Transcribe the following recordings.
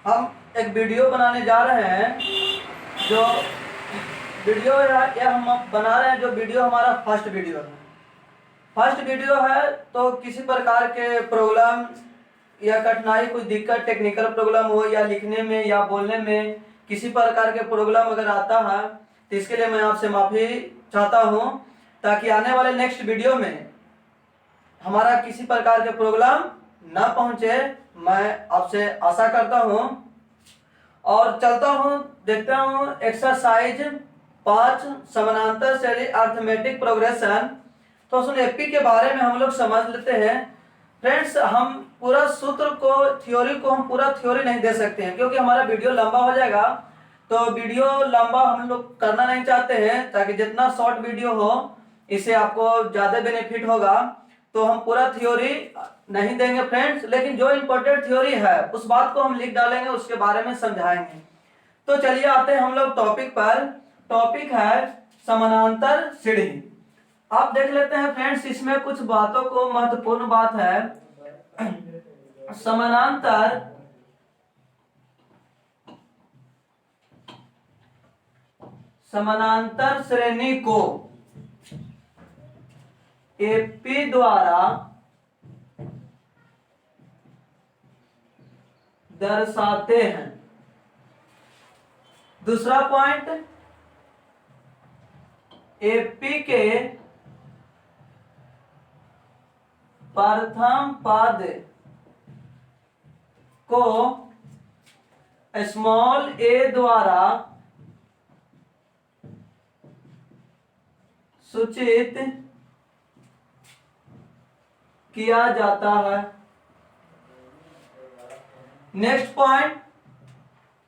हम एक वीडियो बनाने जा रहे हैं। जो वीडियो या हम बना रहे हैं, जो वीडियो हमारा फर्स्ट वीडियो है। तो किसी प्रकार के प्रॉब्लम या कठिनाई, कोई दिक्कत, टेक्निकल प्रॉब्लम हो या लिखने में या बोलने में किसी प्रकार के प्रॉब्लम अगर आता है तो इसके लिए मैं आपसे माफ़ी चाहता हूँ, ताकि आने वाले नेक्स्ट वीडियो में हमारा किसी प्रकार के प्रॉब्लम न पहुंचे। मैं आपसे आशा करता हूं और चलता हूं, देखता हूं एक्सरसाइज 5 समानांतर श्रेणी अर्थमेटिक प्रोग्रेशन। तो सुन एपी के बारे में हम लोग समझ लेते हैं। फ्रेंड्स, हम पूरा सूत्र को, थ्योरी को हम पूरा थ्योरी नहीं दे सकते हैं, क्योंकि हमारा वीडियो लंबा हो जाएगा। तो वीडियो लंबा हम लोग करना नहीं चाहते हैं, ताकि जितना शॉर्ट वीडियो हो इससे आपको ज़्यादा बेनिफिट होगा। तो हम पूरा थ्योरी नहीं देंगे फ्रेंड्स, लेकिन जो इंपॉर्टेंट थ्योरी है उस बात को हम लिख डालेंगे, उसके बारे में समझाएंगे। तो चलिए आते हैं हम लोग टॉपिक पर। टॉपिक है समानांतर श्रेणी। आप देख लेते हैं फ्रेंड्स, इसमें कुछ बातों को, महत्वपूर्ण बात है। समानांतर श्रेणी को एपी द्वारा दर्शाते हैं। दूसरा पॉइंट, एपी के प्रथम पद को स्मॉल ए द्वारा सूचित किया जाता है। नेक्स्ट पॉइंट,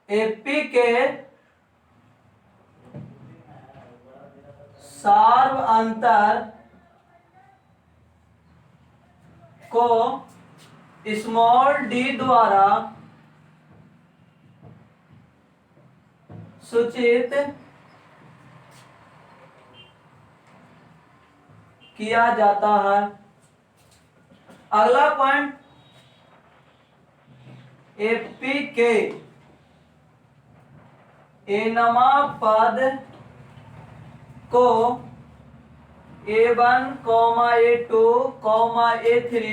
एपी के सार्वअंतर को स्मॉल डी द्वारा सूचित किया जाता है। अगला पॉइंट, एपी के एनमा पद को A1, A2, A3,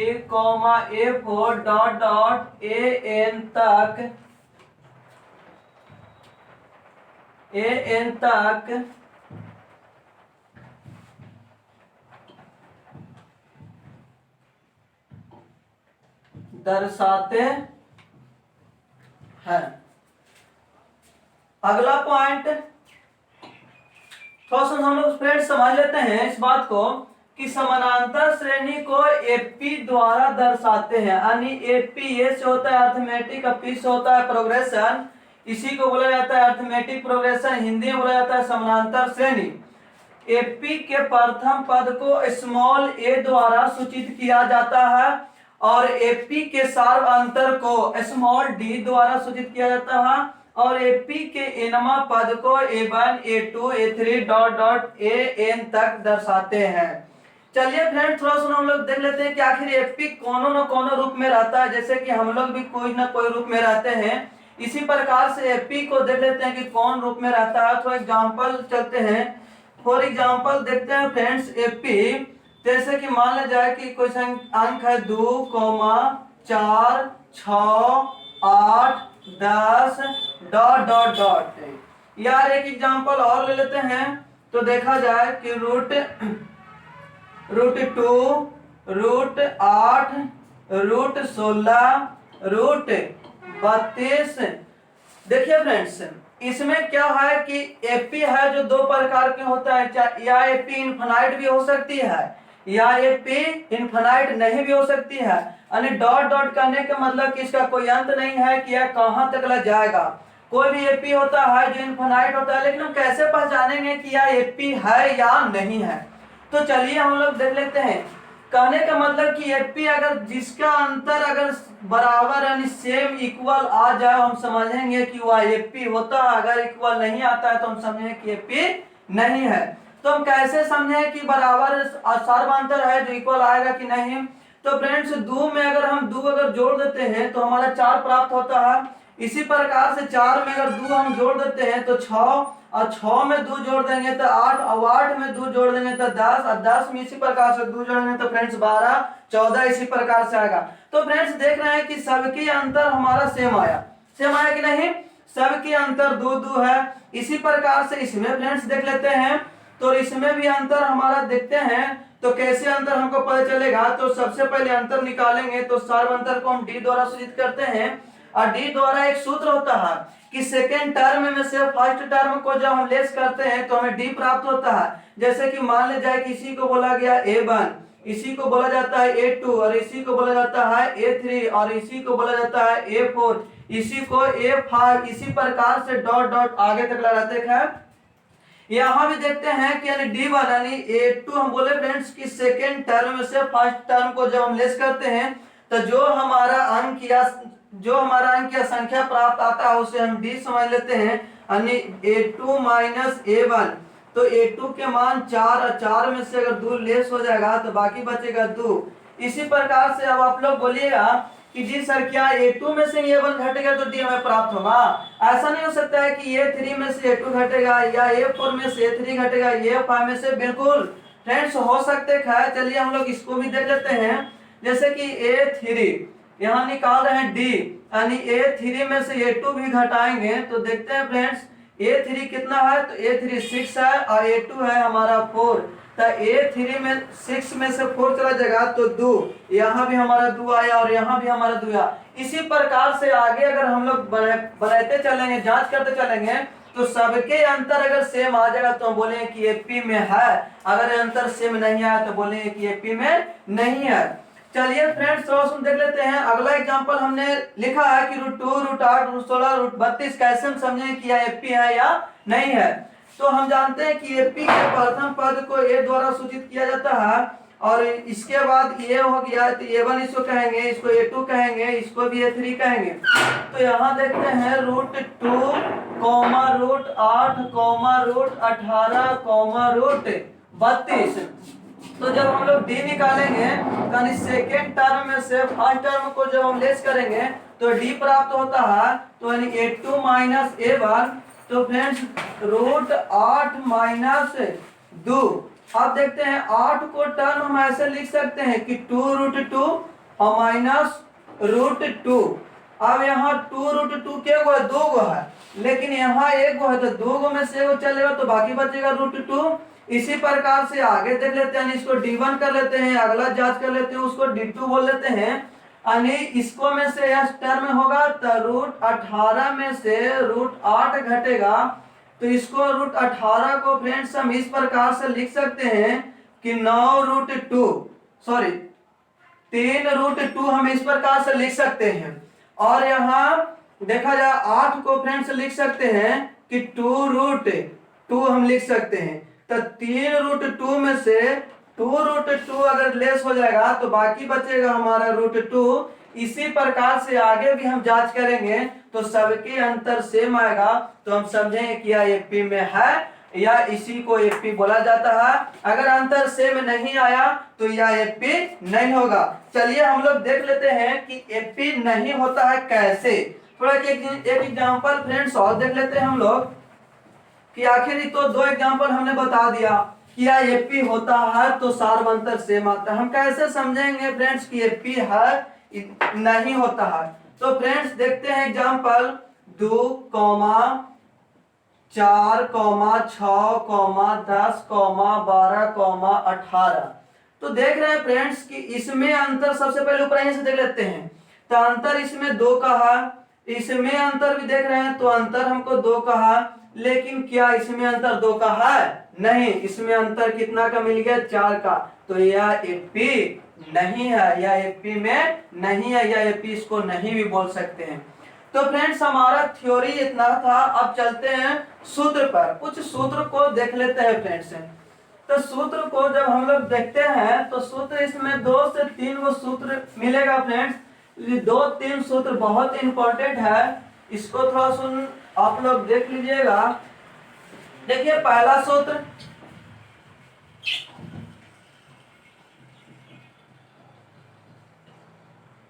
A4 dot dot AN तक दर्शाते हैं। अगला पॉइंट, थोड़ा सा हम लोग फ्रेंड्स समझ लेते हैं इस बात को कि समानांतर श्रेणी को एपी द्वारा दर्शाते हैं। यानी एपी ए से होता है अर्थमेटिक, पी से होता है प्रोग्रेशन। इसी को बोला जाता है अर्थमेटिक प्रोग्रेशन, हिंदी में बोला जाता है समानांतर श्रेणी। एपी के प्रथम पद को स्मॉल ए द्वारा सूचित किया जाता है और एपी के सार्वअंतर को स्मॉल डी द्वारा सूचित किया जाता है और एपी के एनमा पद को A1, A2, A3 dot dot AN तक दर्शाते हैं। चलिए फ्रेंड्स, थोड़ा सा हम लोग देख लेते हैं कि आखिर एपी कोनो न कोनो रूप में रहता है, जैसे कि हम लोग भी कोई ना कोई रूप में रहते हैं। इसी प्रकार से एपी को देख लेते हैं कि कौन रूप में रहता है। तो एग्जाम्पल चलते हैं। फॉर एग्जाम्पल देखते हैं फ्रेंड्स, एपी जैसे कि मान लिया जाए कि कोई अंक है 2, 4, 6, 8, 10 डॉट डॉट डॉट। यार एक एग्जांपल और ले लेते हैं। तो देखा जाए कि रूट 2, रूट 8, रूट 16, रूट 32। देखिए फ्रेंड्स, इसमें क्या है कि एपी है जो दो प्रकार के होता है। या एपी इनफाइनाइट भी हो सकती है या एपी इनफाइनाइट नहीं भी हो सकती है। यानी डॉट डॉट करने का मतलब कि इसका कोई अंत नहीं है कि यह कहां तक लग जाएगा। कोई भी एपी होता है जो इनफाइनाइट होता है, लेकिन हम कैसे पहचानेंगे कि यह एपी है या नहीं है। तो चलिए हम लोग देख लेते हैं। कहने का मतलब कि एपी अगर जिसका अंतर अगर बराबर यानी सेम इक्वल आ जाए, हम समझेंगे कि वह एपी होता है। अगर इक्वल नहीं आता है तो हम समझेंगे कि एपी नहीं है। तो हम कैसे समझें कि बराबर सार्वअंतर है जो इक्वल आएगा कि नहीं। तो फ्रेंड्स, दो में अगर हम दो अगर जोड़ देते हैं तो हमारा 4 प्राप्त होता है। इसी प्रकार से 4 में अगर 2 हम जोड़ देते हैं तो 6, और 6 में 2 जोड़ देंगे तो 8, और 8 में 2 जोड़ देंगे तो 10, और 10 में इसी प्रकार से 2 जोड़ेंगे तो फ्रेंड्स 12, 14 इसी प्रकार से आएगा। तो फ्रेंड्स देख रहे हैं कि सबकी अंतर हमारा सेम आया कि नहीं, सबकी अंतर 2 2 है। इसी प्रकार से इसमें फ्रेंड्स देख लेते हैं, तो इसमें भी अंतर हमारा देखते हैं। तो कैसे अंतर हमको पता चलेगा, तो सबसे पहले अंतर निकालेंगे तो सर्व अंतर को हम डी द्वारा सूचित करते हैं, और डी द्वारा एक सूत्र होता है कि सेकेंड टर्म में से फर्स्ट टर्म को जब हम लेस करते हैं तो हमें डी प्राप्त होता है। जैसे कि मान ले जाए कि इसी को बोला गया A1, इसी को बोला जाता है A2, और इसी को बोला जाता है A3, और इसी को बोला जाता है A4, इसी को A5, इसी प्रकार से डॉट डॉट आगे तक लगाते हैं। यहाँ भी देखते हैं कि यानी D1 यानी A2 हम बोले फ्रेंड्स कि सेकेंड टर्म में से फर्स्ट टर्म को जब हम लेस करते हैं तो जो हमारा अंक या संख्या प्राप्त आता है उसे हम D समझ लेते हैं, यानी A2 माइनस A1। तो A2 के मान 4, और 4 में से अगर 2 लेस हो जाएगा तो बाकी बचेगा 2। इसी प्रकार से अब आप लोग बोलिएगा कि जी सर क्या A2 में से A1 घटेगा तो D हमें प्राप्त होगा? ऐसा नहीं हो सकता है कि A3 में से A2 घटेगा या A4 में से A3 घटेगा, A5 में से, बिल्कुल फ्रेंड्स हो सकते हैं। चलिए हम लोग इसको भी देख लेते हैं। जैसे कि A3 यहाँ निकाल रहे हैं D, यानी A3 में से A2 भी घटाएंगे तो देखते हैं फ्रेंड्स A3 कितना है, तो A3 6 है और A2 है हमारा 4। तो A3 में 6 में से 4 चला जाएगा तो 2, यहाँ भी हमारा 2 आया और यहाँ भी हमारा 2 आया। इसी प्रकार से आगे अगर हम लोग बनाते चलेंगे, जांच करते चलेंगे, तो सबके अंतर अगर सेम आ जाएगा तो हम बोलेंगे कि AP में है, अगर अंतर सेम नहीं आया तो बोलेंगे कि AP में नहीं है। चलिए फ्रेंड्स थोड़ा सुन देख लेते हैं। अगला एग्जांपल हमने लिखा है कि √2, √8, √16, √32 कैसे हम समझें कि यह AP है या नहीं है। तो हम जानते हैं कि AP के प्रथम पद को A द्वारा सूचित किया जाता है, और इसके बाद A हो गया तो A1 इसको कहेंगे, इसको A2 कहेंगे, इसको भी A3 कहेंगे। तो यहाँ देखते हैं √2, √8, √18, तो जब हम लोग D निकालेंगे यानी सेकेंड टर्म में से फर्स्ट टर्म को जब हम लेस करेंगे तो D प्राप्त होता है, तो यानी A2 माइनस A1। तो फ्रेंड्स √8 माइनस 2। अब देखते हैं 8 को टर्म हम ऐसे लिख सकते हैं कि 2√2 और माइनस √2। अब यहाँ 2√2 के गो है, 2 गो है, लेकिन यहाँ 1 गो है तो 2 गो में से 1 चलेगा तो बाकी बचेगा √2। इसी प्रकार से आगे देख लेते हैं, इसको D1 कर लेते हैं, अगला जांच कर लेते हैं, उसको D2 बोल लेते हैं। यानी इसको में से यह टर्म होगा तो √18 में से √8 घटेगा, तो इसको √18 को फ्रेंड्स हम इस प्रकार से लिख सकते हैं कि 3√2 हम इस प्रकार से लिख सकते हैं। और यहाँ देखा जाए 8 को फ्रेंड्स लिख सकते हैं कि 2√2 हम लिख सकते हैं। तो 3√2 में से 2√2 अगर लेस हो जाएगा तो बाकी बचेगा हमारा √2। इसी प्रकार से आगे भी हम जांच करेंगे तो सबके अंतर सेम आएगा, तो हम समझेंगे कि यह AP में है या इसी को AP बोला जाता है। अगर अंतर सेम नहीं आया तो यह AP नहीं होगा। चलिए हम लोग देख लेते हैं कि AP नहीं होता है कैसे। थोड़ा एक एग्जांपल फ्रेंड्स और देख लेते हैं हम लोग कि आखिर तो 2 एग्जांपल हमने बता दिया कि यह AP होता है तो सार्व अंतर सेम आता है। हम कैसे समझेंगे फ्रेंड्स कि AP है नहीं होता है। तो फ्रेंड्स देखते हैं एग्जांपल 2, 4, 6, 10, 12, 18। तो देख रहे हैं फ्रेंड्स कि इसमें अंतर सबसे पहले ऊपर से देख लेते हैं, तो अंतर इसमें 2 का है, इसमें अंतर भी देख रहे हैं तो अंतर हमको 2 का है, लेकिन क्या इसमें अंतर 2 का है? नहीं, इसमें अंतर कितना का मिल गया? 4 का। तो यह AP नहीं है, यह AP में नहीं है, यह AP इसको नहीं भी बोल सकते हैं। तो फ्रेंड्स हमारा थ्योरी इतना था। अब चलते हैं सूत्र पर, कुछ सूत्र को देख लेते हैं फ्रेंड्स। तो सूत्र को जब हम लोग देखते हैं तो सूत्र इसमें 2 से 3 वो सूत्र मिलेगा फ्रेंड्स। 2-3 सूत्र बहुत इंपॉर्टेंट है, इसको थोड़ा सुन आप लोग देख लीजिएगा। देखिए पहला सूत्र,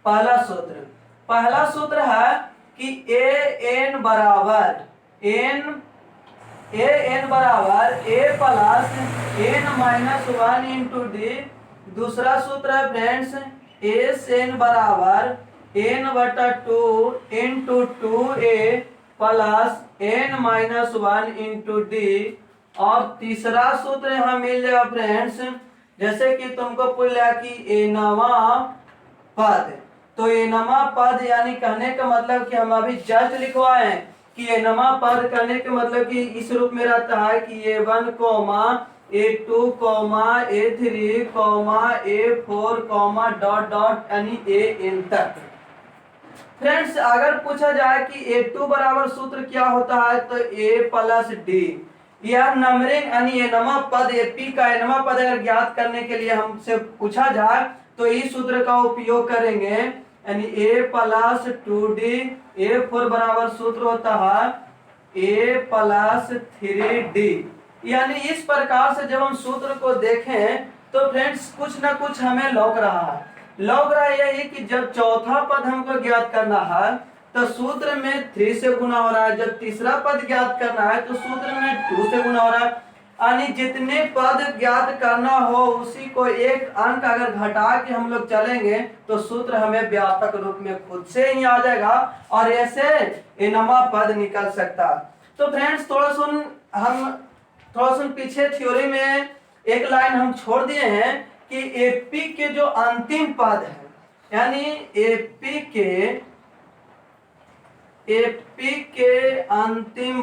पहला सूत्र है कि ए एन बराबर A plus N minus one into D. दूसरा सूत्र है फ्रेंड्स एस एन बराबर एन बटा two into two A plus N minus one into D. और तीसरा सूत्र यहाँ मिल जाएगा फ्रेंड्स, जैसे कि तुमको पूछ लिया कि एनवा पद, तो एनवा पद यानी कहने का मतलब कि हम अभी जस्ट लिखवाए हैं कि एनवा पद कहने के मतलब कि इस रूप में रहता है कि A1 comma A2 comma A3 comma A4 comma dot dot यानी AN तक। फ्रेंड्स अगर पूछा जाए कि A2 बराबर सूत्र क्या होता है तो A प्लस डी। यह नंबरिंग यानी एनवा पद एपी का एनवा पद अगर ज्ञात करने के लिए हमसे पूछा जाए तो इस सूत्र का उपयोग करेंगे, यानी A plus two D. A4 बराबर सूत्र होता है A प्लस थ्री डी। यानी इस प्रकार से जब हम सूत्र को देखें तो फ्रेंड्स कुछ ना कुछ हमें लौक रहा है। लौक रहा यही कि जब चौथा पद हमको ज्ञात करना है तो सूत्र में 3 से गुना हो रहा है, जब तीसरा पद ज्ञात करना है तो सूत्र में 2 से गुना हो रहा है। यानी जितने पद ज्ञात करना हो उसी को एक अंक अगर घटा के हम लोग चलेंगे तो सूत्र हमें व्यापक रूप में खुद से ही आ जाएगा और ऐसे एनवा पद निकल सकता। तो फ्रेंड्स थोड़ा सुन पीछे थ्योरी में एक लाइन हम छोड़ दिए हैं कि एपी के जो अंतिम पद है, यानी एपी के अंतिम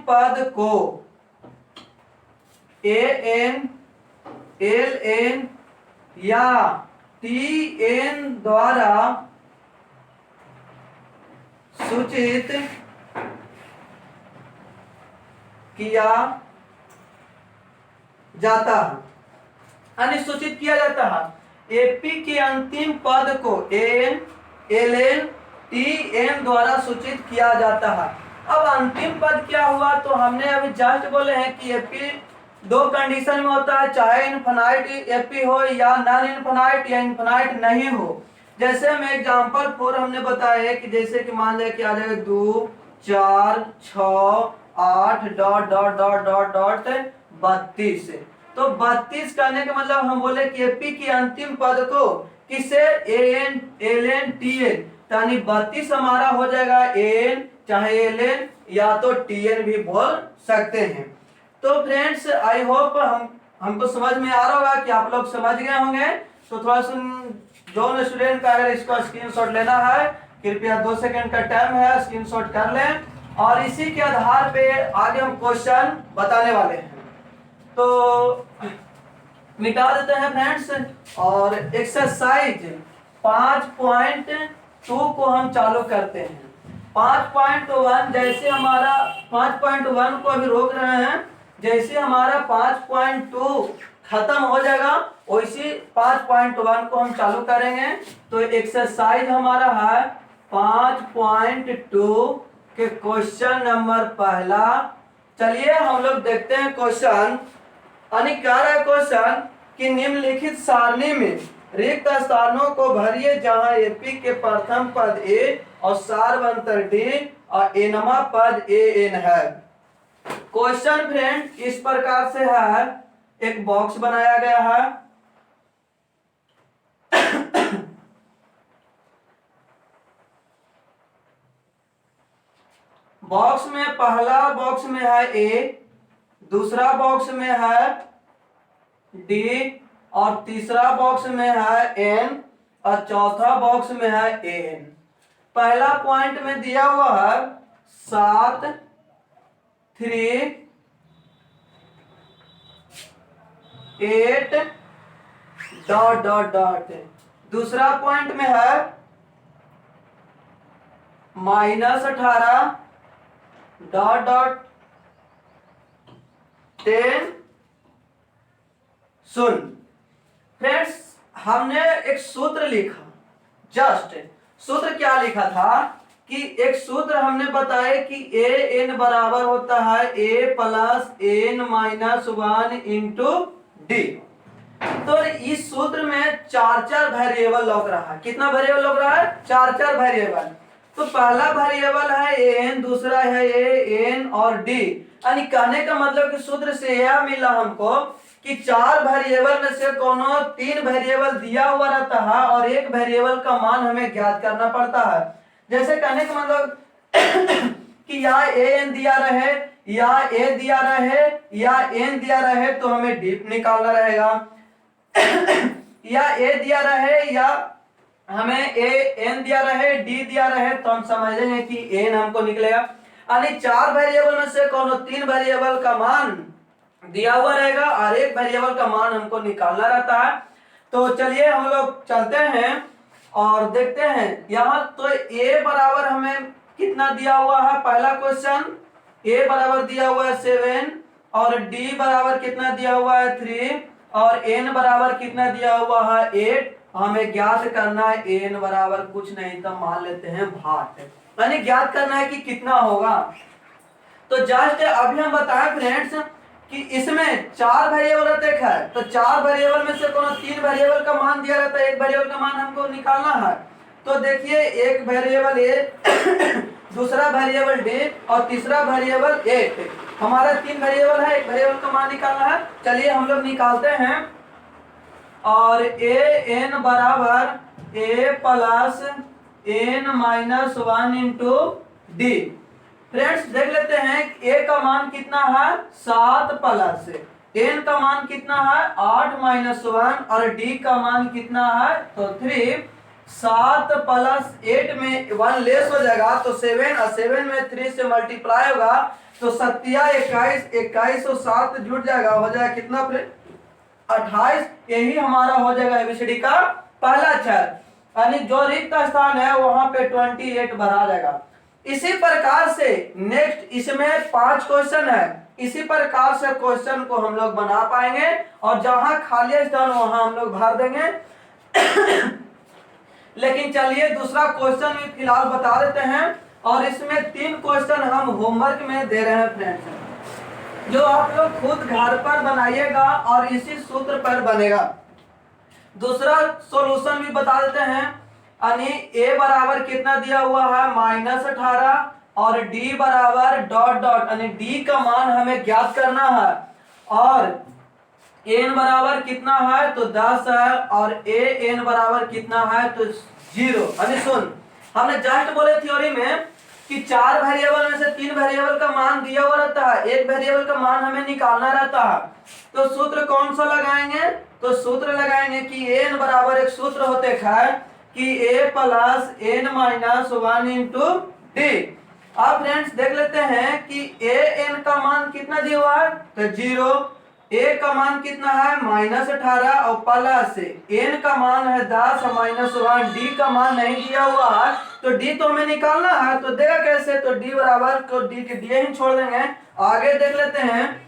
पद को एन एल एन या टी एन द्वारा सूचित किया जाता है, यानी सूचित किया जाता है। एपी के अंतिम पद को N L N T N द्वारा सूचित किया जाता है। अब अंतिम पद क्या हुआ तो हमने अभी जस्ट बोले हैं कि एपी दो कंडीशन में होता है, चाहे इनफिनाइट एपी हो या नॉन इनफिनाइट या इनफिनाइट नहीं हो। जैसे हम एग्जांपल 4 हमने बताया कि जैसे कि मान लिया कि आ जाएगा 2 4 6 8 dot dot dot dot dot 32। तो 32 करने का मतलब हम बोले कि एपी के अंतिम पद को किससे N L N T N, यानी 32 हमारा हो जाएगा एन चाहे एल एन या तो टी एन भी बोल सकते हैं। तो फ्रेंड्स आई होप हमको समझ में आ रहा होगा कि आप लोग समझ गए होंगे। तो थोड़ा सा जो स्टूडेंट का अगर इसको स्क्रीनशॉट लेना है कृपया 2 सेकंड का टाइम है, स्क्रीनशॉट कर लें और इसी के आधार पे आगे हम क्वेश्चन बताने वाले हैं। तो मिटा देते हैं फ्रेंड्स और एक्सरसाइज 5.2 को हम चालू करते हैं। 5.1 जैसे हमारा 5.1 को अभी रोक रहे हैं, जैसे हमारा 5.2 खत्म हो जाएगा वैसे 5.1 को हम चालू करेंगे। तो एक्सरसाइज हमारा है 5.2 के क्वेश्चन नंबर पहला। चलिए हम लोग देखते हैं क्वेश्चन। अनिकारा क्वेश्चन कि निम्नलिखित सारणी में रिक्त स्थानों को भरिए जहां एपी के प्रथम पद ए और सारवंतर डी और एनवा पद ए एन है। क्वेश्चन फ्रेंड इस प्रकार से है, एक बॉक्स बनाया गया है। बॉक्स में पहला बॉक्स में है ए, दूसरा बॉक्स में है डी और तीसरा बॉक्स में है एन और चौथा बॉक्स में है एन। पहला पॉइंट में दिया हुआ है 7 3 8 डॉट डॉट डॉट। दूसरा पॉइंट में है -18 डॉट डॉट 10 सुन। फ्रेंड्स हमने एक सूत्र लिखा, जस्ट सूत्र क्या लिखा था कि एक सूत्र हमने बताया कि ए एन बराबर होता है A plus N minus 1 into D. तो इस सूत्र में 4 वेरिएबल लग रहा है। कितना वेरिएबल लग रहा है? 4 वेरिएबल। तो पहला वेरिएबल है एन, दूसरा है ए, एन और डी। यानी कहने का मतलब कि सूत्र से यह मिला हमको कि 4 वेरिएबल में से कोनो 3 वेरिएबल दिया हुआ रहता है और एक वेरिएबल का मान हमें ज्ञात करना पड़ता है। जैसे कहने का मतलब कि या ए एन दिया रहे, या ए दिया रहे, या एन दिया रहे तो हमें डी निकालना रहेगा। या ए दिया रहे या हमें ए एन दिया रहे, डी दिया रहे तो हम समझेंगे कि एन हमको निकलेगा। यानी 4 वेरिएबल में से कोनो 3 वेरिएबल का मान दिया हुआ रहेगा और एक वेरिएबल का मान हमको निकालना रहता है। तो चलिए हम लोग चलते हैं और देखते हैं। यहाँ तो ए बराबर हमें कितना दिया हुआ है? पहला क्वेश्चन ए बराबर दिया हुआ है 7 और डी बराबर कितना दिया हुआ है 3 और एन बराबर कितना दिया हुआ है 8। हमें ज्ञात करना है एन बराबर कुछ नहीं तो मान लेते हैं 8, यानी ज्ञात करना है कि कितना होगा। तो जस्ट अभी हम बताएं फ्रेंड्स कि इसमें 4 वेरिएबल रहते हैं, तो 4 वेरिएबल में से कोनो 3 वेरिएबल का मान दिया रहता है, एक वेरिएबल का मान हमको निकालना है। तो देखिए एक वेरिएबल ए, दूसरा वेरिएबल डी और तीसरा वेरिएबल 8। हमारा 3 वेरिएबल है, एक वेरिएबल का मान निकालना है। चलिए हम लोग निकालते हैं। और ए एन बराबर A plus N minus 1 into D. Friends देख लेते हैं ए का मान कितना है 7 प्लस एन का मान कितना है 8 माइनस 1 और डी का मान कितना है तो 3। 7 प्लस 8 में 1 लेस हो जाएगा तो 7 और 7 में 3 से मल्टीप्लाई होगा तो 7 21, 21 और 7 जुड़ जाएगा, हो जाएगा कितना फ्रेंड 28। यही हमारा हो जाएगा एबीसीडी का पहला अक्षर, यानी जो रिक्त स्थान है वहां पे 28 भरा जाएगा। इसी प्रकार से नेक्स्ट इसमें 5 क्वेश्चन है। इसी प्रकार से क्वेश्चन को हम लोग बना पाएंगे और जहां खाली स्थान वहां हम लोग भर देंगे। लेकिन चलिए दूसरा क्वेश्चन भी फिलहाल बता देते हैं और इसमें 3 क्वेश्चन हम होमवर्क में दे रहे हैं फ्रेंड्स, जो आप लोग खुद घर पर बनाइएगा और इसी सूत्र पर बनेगा। दूसरा सॉल्यूशन भी बता देते हैं, यानी ए बराबर कितना दिया हुआ है -18 और डी बराबर डॉट डॉट, यानी डी का मान हमें ज्ञात करना है और एन बराबर कितना है तो 10 है और ए एन बराबर कितना है तो 0। यानी सुन, हमने जस्ट बोले थ्योरी में कि 4 वेरिएबल में से 3 वेरिएबल का मान दिया हुआ रहता है, एक वेरिएबल का मान हमें निकालना रहता है। तो सूत्र कौन सा लगाएंगे? तो सूत्र लगाएंगे कि एन बराबर एक सूत्र होते है कि A plus N minus 1 into D. अब फ्रेंड्स देख लेते हैं कि ए एन का मान कितना दिया हुआ है तो 0, ए का मान कितना है -18 और प्लस एन का मान है 10 -1, डी का मान नहीं दिया हुआ है तो डी तो हमें निकालना है। तो देगा कैसे? तो डी बराबर तो डी के डी ही छोड़ देंगे। आगे देख लेते हैं,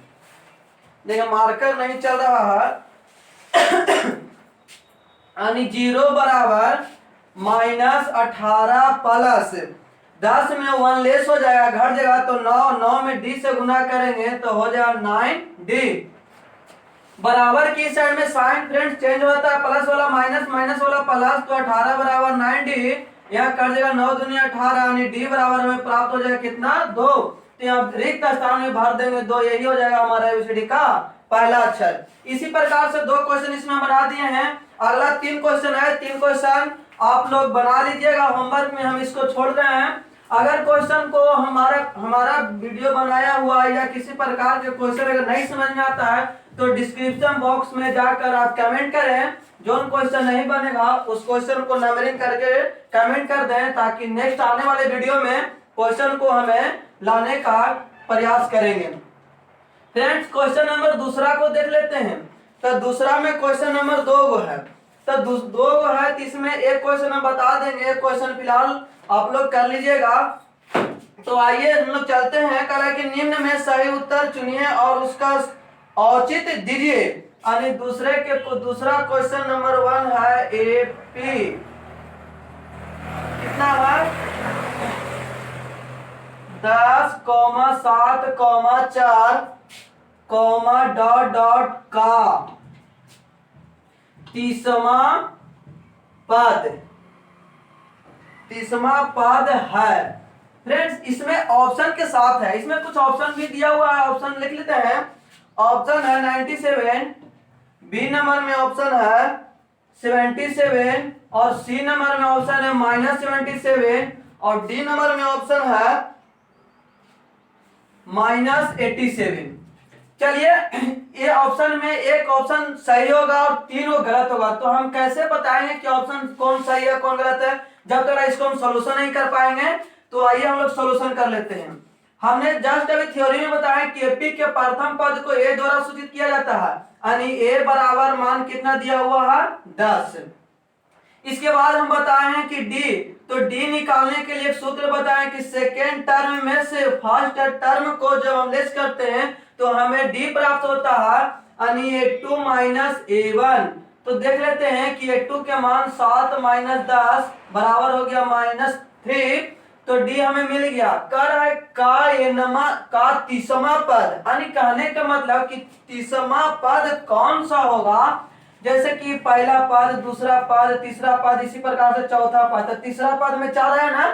देखिए मार्कर नहीं चल रहा है। यानी 0 बराबर -18 प्लस 10 में 1 लेस हो जाएगा, घट जाएगा तो 9 में डी से गुना करेंगे तो हो जाएगा 9d। बराबर की साइड में साइन फ्रेंड्स चेंज होता है, प्लस वाला माइनस, माइनस वाला प्लस, तो 18 बराबर 9d। यहाँ कर देगा 9 दूनी 18, यानी डी बराबर हमें प्राप्त हो जाएगा कितना 2। तो यहाँ रिक्त स्थान में भर देंगे 2, यही हो जाएगा हमारा एबीसीडी का पहला अक्षर। इसी प्रकार से 2 क्वेश्चन इसमें बना दिए हैं। अगला 3 क्वेश्चन है, 3 क्वेश्चन आप लोग बना लीजिएगा, होमवर्क में हम इसको छोड़ रहे हैं। अगर क्वेश्चन को हमारा वीडियो बनाया हुआ या किसी प्रकार के क्वेश्चन अगर नहीं समझ में आता है तो डिस्क्रिप्शन बॉक्स में जाकर आप कमेंट करें, जो क्वेश्चन नहीं बनेगा उस क्वेश्चन को नंबरिंग करके कमेंट कर दें, ताकि नेक्स्ट आने वाले वीडियो में क्वेश्चन को हमें लाने का प्रयास करेंगे। फ्रेंड्स क्वेश्चन नंबर दूसरा को देख लेते हैं। तो दूसरा में क्वेश्चन नंबर 2 है, तो 2 है तो इसमें एक क्वेश्चन हम बता देंगे, एक क्वेश्चन फिलहाल आप लोग कर लीजिएगा। तो आइए हम लोग चलते हैं। कहा कि निम्न में सही उत्तर चुनिए और उसका औचित्य दीजिए। यानी दूसरा क्वेश्चन नंबर 1 है एपी कितना है 10, 7, 4, डॉट डॉट का 30वां पद, 30वां पद है। फ्रेंड्स इसमें ऑप्शन के साथ है, इसमें कुछ ऑप्शन भी दिया हुआ है, ऑप्शन लिख लेते हैं। ऑप्शन है 97, बी नंबर में ऑप्शन है 77, और सी नंबर में ऑप्शन है -77, और डी नंबर में ऑप्शन है -87। चलिए ये ऑप्शन में एक ऑप्शन सही होगा और तीनों गलत होगा, तो हम कैसे बताएंगे कि ऑप्शन कौन सही है कौन गलत है, जब तक इसको हम सोल्यूशन नहीं कर पाएंगे। तो आइए हम लोग सोल्यूशन कर लेते हैं। हमने जस्ट अभी थ्योरी में बताया कि एपी के प्रथम पद को ए द्वारा सूचित किया जाता है, यानी ए बराबर मान कितना दिया हुआ है 10। इसके बाद हम बताए हैं कि डी, तो डी निकालने के लिए एक सूत्र बताएं कि सेकेंड टर्म में से फर्स्ट टर्म को जब हम लेस करते हैं तो हमें डी प्राप्त होता है, यानी a2 माइनस a1। तो देख लेते हैं कि a2 के मान 7 माइनस 10 बराबर हो गया -3, तो डी हमें मिल गया। कर है का 30वां पद, यानी कहने का मतलब कि 30वां पद कौन सा होगा, जैसे कि पहला पद, दूसरा पद, तीसरा पद, इसी प्रकार से चौथा पद। तीसरा पद में 4 है ना,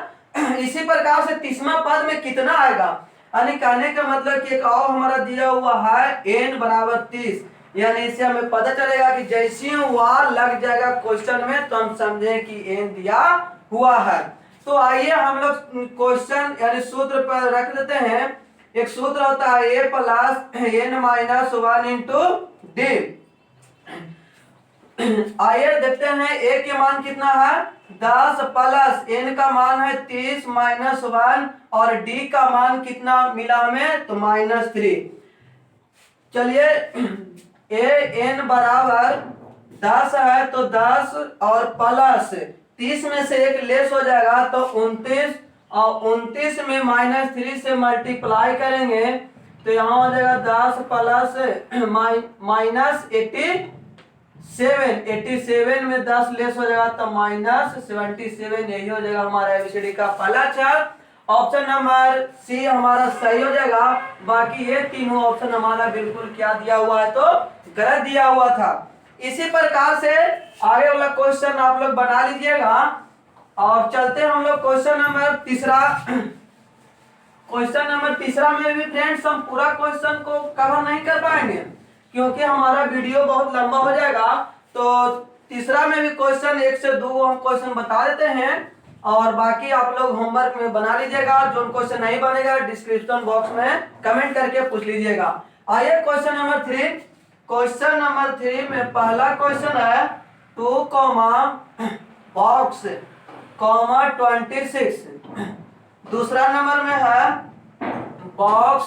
इसी प्रकार से 30वां पद में कितना आएगा, यानी कहने का मतलब कि एक और हमारा दिया हुआ है n बराबर 30, यानी इससे हमें पता चलेगा कि जैसे ही वार लग जाएगा क्वेश्चन में तो हम समझे कि n दिया हुआ है। तो आइए हम लोग क्वेश्चन यानी सूत्र पर रख देते हैं। एक सूत्र होता है a plus n minus 1 into D. आइए देखते हैं a के मान कितना है 10 प्लस n का मान है 30 माइनस 1, और d का मान कितना मिला हमें तो -3। चलिए a n बराबर 10 है तो 10 और प्लस 30 में से एक लेस हो जाएगा तो 29, और 29 में -3 से मल्टीप्लाई करेंगे तो यहाँ हो जाएगा 10 प्लस -87 में 10 लेस हो जाएगा तो -77। यही हो जाएगा हमारा एबीसीडी का पहला अक्षर। ऑप्शन नंबर सी हमारा सही हो जाएगा। बाकी ये तीनों ऑप्शन हमारा बिल्कुल क्या दिया हुआ है तो गलत दिया हुआ था। इसी प्रकार से आगे वाला क्वेश्चन आप लोग बना लीजिएगा, और चलते हैं हम लोग क्वेश्चन नंबर तीसरा। क्वेश्चन नंबर तीसरा में भी फ्रेंड्स हम पूरा क्वेश्चन को कवर नहीं कर पाएंगे क्योंकि हमारा वीडियो बहुत लंबा हो जाएगा। तो तीसरा में भी क्वेश्चन 1 से 2 हम क्वेश्चन बता देते हैं, और बाकी आप लोग होमवर्क में बना लीजिएगा। जो क्वेश्चन नहीं बनेगा डिस्क्रिप्शन बॉक्स में कमेंट करके पूछ लीजिएगा। आइए क्वेश्चन नंबर 3। क्वेश्चन नंबर 3 में पहला क्वेश्चन है 2, बॉक्स, 26। दूसरा नंबर में है बॉक्स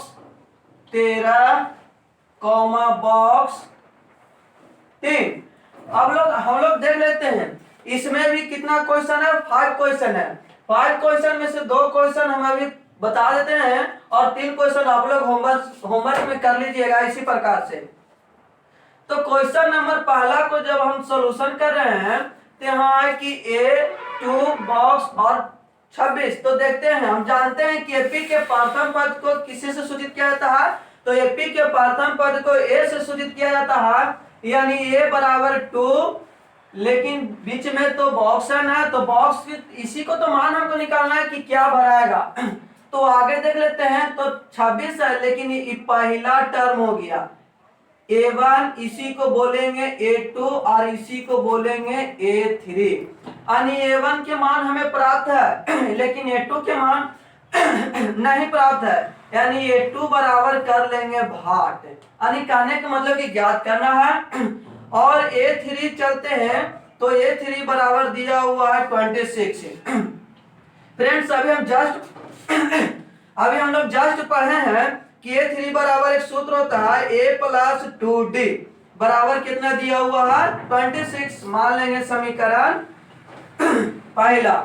13, बॉक्स 3। अब हम लोग देख लेते हैं इसमें भी कितना क्वेश्चन है, 5 क्वेश्चन है। 5 क्वेश्चन में से 2 क्वेश्चन हम अभी बता देते हैं और 3 क्वेश्चन आप लोग होमवर्क में कर लीजिएगा इसी प्रकार से। तो क्वेश्चन नंबर पहला को जब हम सॉल्यूशन कर रहे हैं तो यहाँ है कि a2 बॉक्स और 26। तो देखते हैं, हम जानते हैं कि एपी के प्रथम पद को किसी से सूचित किया जाता है, तो एपी के प्रथम पद को a से सूचित किया जाता है, यानी a बराबर 2, लेकिन बीच में तो बॉक्स है ना, तो बॉक्स इसी को तो मान हमको निकालना है कि क्या भराएगा। तो आगे देख लेते हैं, तो 26 है लेकिन ये पहला टर्म हो गया a1, इसी को बोलेंगे a2 और इसी को बोलेंगे a3, यानी a1 के मान हमें प्राप्त है लेकिन a2 के मान नहीं प्राप्त है, यानी a2 बराबर कर लेंगे भाट, यानी कहने का मतलब कि ज्ञात करना है। और a3 चलते हैं, तो a3 बराबर दिया हुआ है 26। फ्रेंड्स अभी हम लोग जस्ट पढ़े हैं कि a3 बराबर एक सूत्र होता है a प्लस 2d बराबर कितना दिया हुआ है 26। मान लेंगे समीकरण पहला।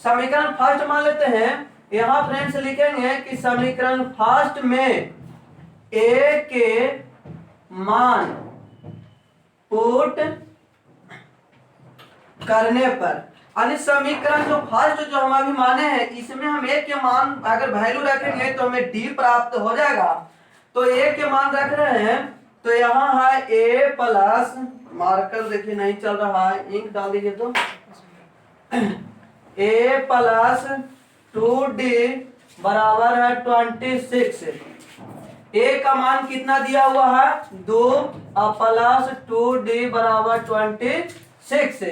समीकरण फर्स्ट मान लेते हैं। यहाँ फ्रेंड्स लिखेंगे कि समीकरण फर्स्ट में a के मान पुट करने पर, यानी समीकरण जो फर्स्ट जो हम अभी माने हैं इसमें हम a के मान अगर वैल्यू रखेंगे तो हमें d प्राप्त हो जाएगा। तो a के मान रख रहे हैं तो यहाँ है ए प्लस, मार्कर देखिए नहीं चल रहा है, इंक डाल दीजिए तो, ए प्लस 2d बराबर है 26। ए का मान कितना दिया हुआ है 2 और प्लस 2d बराबर 26।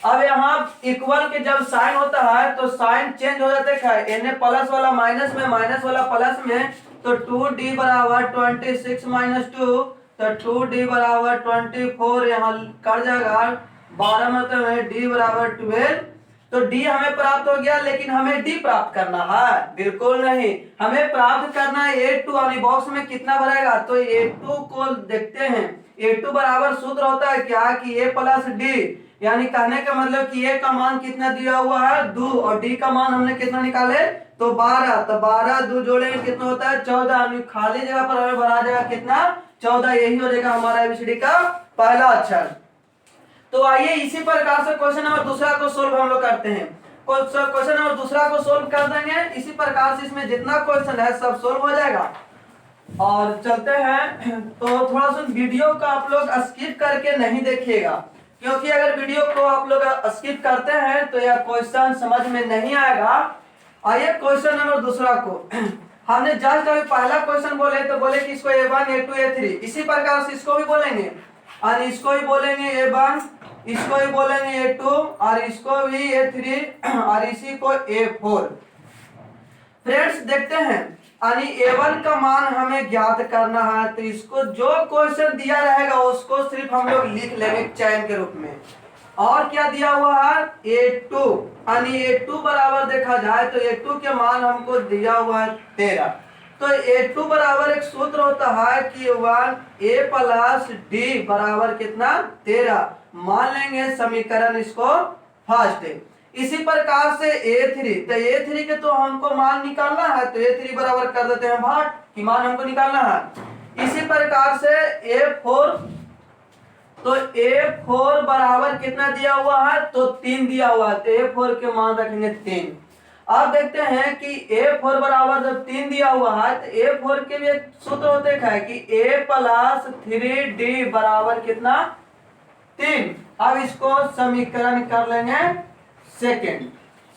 अब यहाँ इक्वल के जब साइन होता है तो साइन चेंज हो जाता है, एने प्लस वाला माइनस में, माइनस वाला प्लस में, तो 2d बराबर 26 माइनस 2, तो 2d बराबर 24, यहाँ कर जाएगा 12 मतलब है d बराबर 12। तो d हमें प्राप्त हो गया, लेकिन हमें d प्राप्त करना है, बिल्कुल नहीं, हमें प्राप्त करना है a2। वाली बॉक्स में कितना भरेगा, तो a2 को देखते हैं। a2 बराबर सूत्र होता है क्या कि a प्लस d, यानी कहने का मतलब कि a का मान कितना दिया हुआ है 2 और d का मान हमने कितना निकाले तो 12, तो 12 2 जोड़ेंगे कितना होता है 14, खाली जगह पर हमें भरा जाएगा कितना 14, यही हो जाएगा हमारा एबीसीडी का पहला अक्षर। तो आइए इसी प्रकार से क्वेश्चन नंबर दूसरा को सोल्व हम लोग करते हैं। क्वेश्चन नंबर दूसरा को सोल्व कर देंगे, इसी प्रकार से इसमें जितना क्वेश्चन है सब सोल्व हो जाएगा। और चलते हैं, तो थोड़ा सा वीडियो को आप लोग स्किप करके नहीं देखिएगा, क्योंकि अगर वीडियो को आप लोग स्किप करते हैं तो यह क्वेश्चन समझ में नहीं आएगा। आइए क्वेश्चन नंबर दूसरा को, हमने जस्ट अभी पहला क्वेश्चन बोले तो बोले कि इसको a1 a2 a3, इसी प्रकार से इसको भी बोलेंगे और इसको भी बोलेंगे a1, इसको भी बोलेंगे a2 और इसको भी a3 और इसी को a4। फ्रेंड्स देखते हैं, यानी a1 का मान हमें ज्ञात करना है, तो इसको जो क्वेश्चन दिया रहेगा उसको सिर्फ हम लोग लिख लेंगे चयन के रूप में। और क्या दिया हुआ है a2, यानी a2 बराबर देखा जाए तो a2 के मान हमको दिया हुआ है 13। तो a2 बराबर एक सूत्र होता है कि 1 a प्लस d बराबर कितना 13, मान लेंगे समीकरण इसको फर्स्ट। इसी प्रकार से a3, तो a3 के तो हमको मान निकालना है, तो a3 बराबर कर देते हैं भाट कि मान हमको निकालना है। इसी प्रकार से a4, तो a4 बराबर कितना दिया हुआ है तो 3 दिया हुआ है, तो a4 के मान रखेंगे 3। अब देखते हैं कि a4 बराबर जब 3 दिया हुआ है तो a4 के भी एक सूत्र होते हैं कि a प्लस 3d बराबर कितना 3। अब इसको समीकरण कर लेंगे सेकेंड,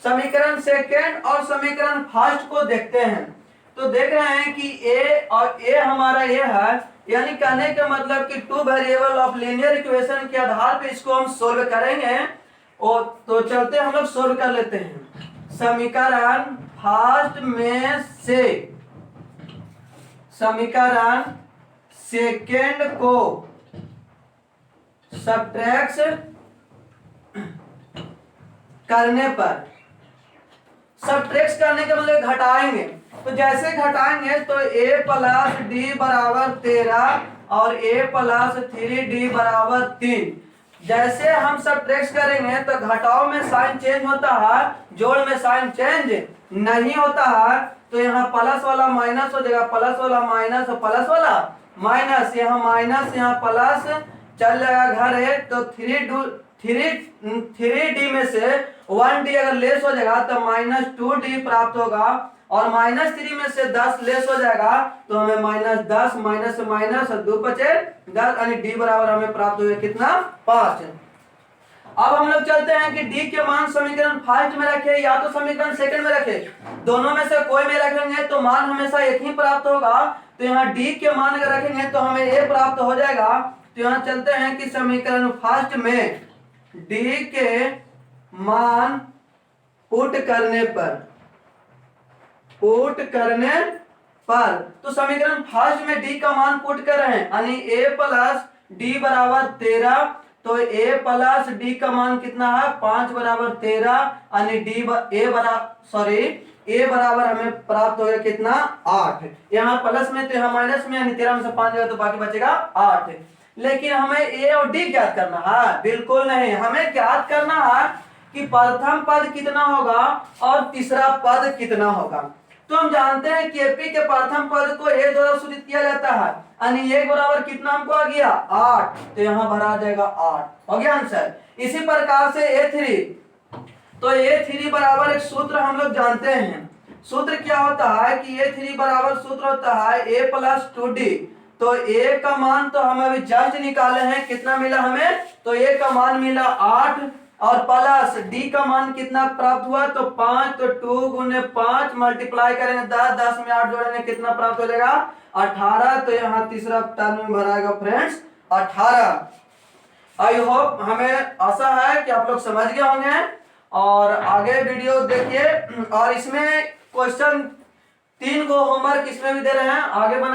समीकरण सेकेंड और समीकरण फर्स्ट को देखते हैं। तो देख रहे हैं कि a और a हमारा ये है, यानी कहने का मतलब कि 2 वेरिएबल ऑफ लीनियर इक्वेशन के आधार पे इसको हम सोल्व करेंगे। और तो चलते हम लोग सोल्व कर लेते हैं। समीकरण फर्स्ट में से समीकरण सेकेंड को सब्ट्रैक्ट करने पर, सब्ट्रैक्ट करने का मतलब घटाएंगे, तो जैसे घटाएंगे तो a प्लस d बराबर 13 और a प्लस 3d बराबर 3। जैसे हम सब्ट्रैक्ट करेंगे तो घटाव में साइन चेंज होता है, जोड़ में साइन चेंज नहीं होता है, तो यहाँ प्लस वाला माइनस हो जाएगा, प्लस वाला माइनस और प्लस वाला माइनस, यहाँ माइनस यहाँ प्लस चल जाएगा घर है, तो 3d में से 1d अगर लेस हो जाएगा तो माइनस 2d प्राप्त होगा, और माइनस 3 में से 10 लेस हो जाएगा तो हमें माइनस 10, माइनस से माइनस और 2 बचे 10, यानी d बराबर हमें प्राप्त हो गया कितना 5। अब हम लोग चलते हैं कि d के मान समीकरण फर्स्ट में रखे या तो समीकरण सेकंड में रखे, दोनों में से कोई में रखेंगे तो मान हमेशा एक ही प्राप्त होगा। तो यहाँ d के मान अगर रखेंगे तो हमें a प्राप्त हो जाएगा। तो यहाँ चलते हैं कि समीकरण फर्स्ट में d के मान पुट करने पर, तो समीकरण फर्स्ट में d का मान पुट कर रहे हैं, यानी a प्लस d बराबर 13, तो a प्लस d का मान कितना है 5 बराबर 13, यानी a बराबर हमें प्राप्त हो गया कितना 8। यहाँ प्लस में तो यहाँ माइनस में, यानी 13 में से 5 जाएगा तो बाकी बचेगा 8। लेकिन हमें a और d ज्ञात करना है, बिल्कुल नहीं, हमें ज्ञात करना है कि प्रथम पद कितना होगा और तीसरा पद कितना होगा। तो हम जानते हैं कि AP के प्रथम पद को a द्वारा सूचित किया जाता है, यानी a बराबर कितना हमको आ गया 8, तो यहाँ भरा जाएगा 8, हो गया आंसर। इसी प्रकार से a3, तो a3 बराबर एक सूत्र हम लोग जानते हैं, सूत्र क्या होता है कि a3 बराबर सूत्र होता है a प्लस 2d तो ए का मान तो हम अभी जस्ट निकाले हैं, कितना मिला हमें, तो ए का मान मिला 8 और प्लस डी का मान कितना प्राप्त हुआ, तो 5, तो 2 गुने 5 मल्टीप्लाई करेंगे 10, 10 में 8 जोड़ेंगे कितना प्राप्त हो जाएगा 18। तो यहाँ तीसरा टर्म में भराएगा फ्रेंड्स 18। आई होप, हमें आशा है कि आप लोग समझ गए होंगे और आगे वीडियो देखिए। और इसमें क्वेश्चन 3 को होमवर्क इसमें भी दे रहे हैं, आगे बना